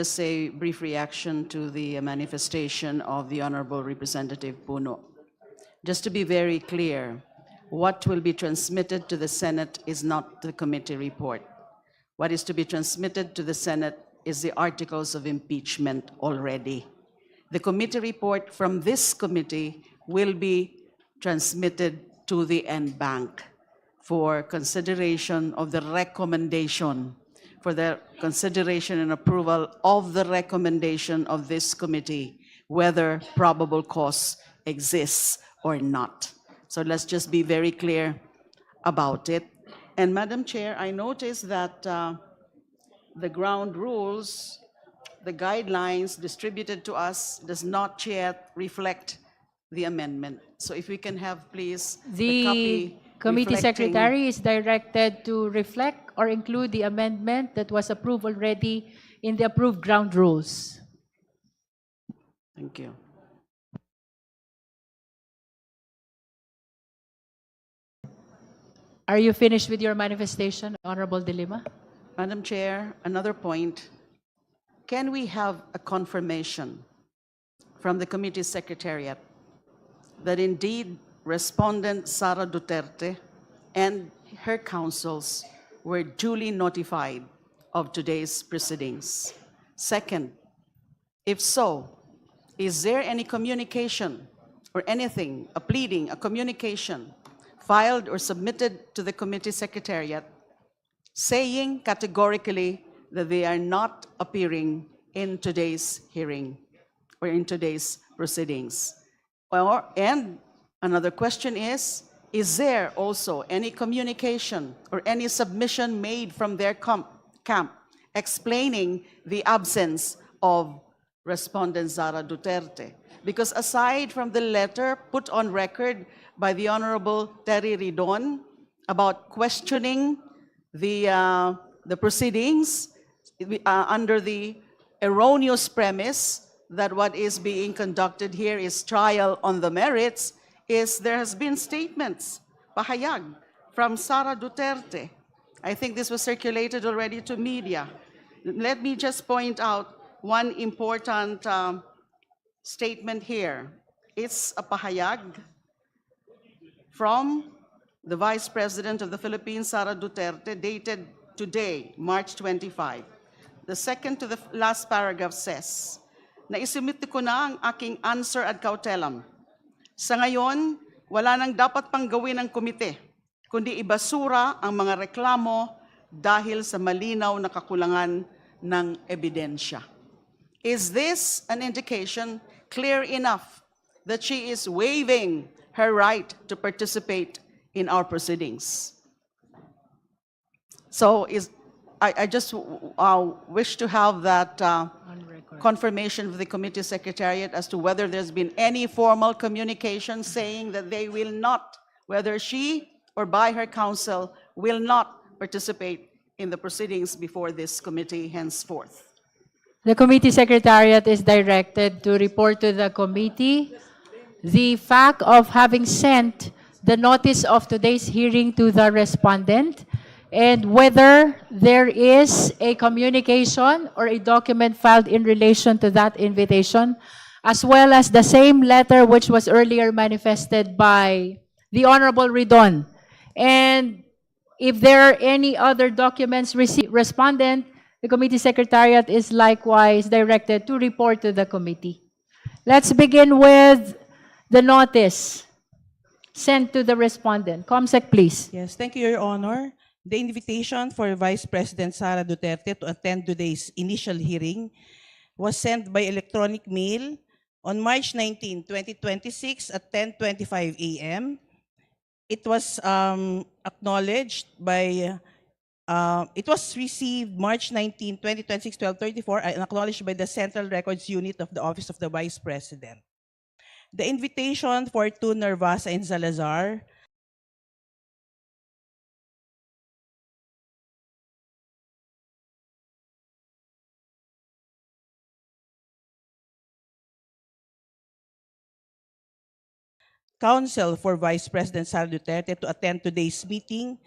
Just a brief reaction to the manifestation of the Honorable Representative Puno. Just to be very clear, what will be transmitted to the Senate is not the committee report. What is to be transmitted to the Senate is the articles of impeachment already. The committee report from this committee will be transmitted to the NBank for consideration of the recommendation, for the consideration and approval of the recommendation of this committee, whether probable cause exists or not. So let's just be very clear about it. And Madam Chair, I noticed that the ground rules, the guidelines distributed to us does not yet reflect the amendment. So if we can have, please, the copy Committee reflecting. Secretary is directed to reflect or include the amendment that was approved already in the approved ground rules. Thank you. Are you finished with your manifestation, Honorable De Lima? Madam Chair, another point. Can we have a confirmation from the committee secretariat that indeed respondent Sara Duterte and her counsels were duly notified of today's proceedings? Second, if so, is there any communication or anything, a pleading, a communication filed or submitted to the committee secretariat saying categorically that they are not appearing in today's hearing or in today's proceedings? And another question is there also any communication or any submission made from their camp explaining the absence of respondent Sara Duterte? Because aside from the letter put on record by the Honorable Terry Ridon about questioning the proceedings under the erroneous premise that what is being conducted here is trial on the merits, is there has been statements, pahayag, from Sara Duterte. I think this was circulated already to media. Let me just point out one important statement here. It's a pahayag from the Vice President of the Philippines, Sara Duterte, dated today, March 25. The second to the last paragraph says, naisumite ko na ang aking answer ad cautelam. Sa ngayon, wala nang dapat pang gawin ng komite, kundi ibasura ang mga reklamo dahil sa malinaw na kakulangan ng ebidensya. Is this an indication clear enough that she is waiving her right to participate in our proceedings? So I just wish to have that confirmation of the committee secretariat as to whether there's been any formal communication saying that they will not, whether she or by her counsel, will not participate in the proceedings before this committee henceforth. The committee secretariat is directed to report to the committee the fact of having sent the notice of today's hearing to the respondent and whether there is a communication or a document filed in relation to that invitation, as well as the same letter which was earlier manifested by the Honorable Ridon. And if there are any other documents received, respondent, the committee secretariat is likewise directed to report to the committee. Let's begin with the notice sent to the respondent. Comsec, please. Yes, thank you, Your Honor. The invitation for Vice President Sara Duterte to attend today's initial hearing was sent by electronic mail on March 19, 2026 at 10:25 a.m. It was acknowledged by, it was received March 19, 2026, 12:34 and acknowledged by the Central Records Unit of the Office of the Vice President. The invitation for two Nervasa and Salazar counsel for Vice President Sara Duterte to attend today's meeting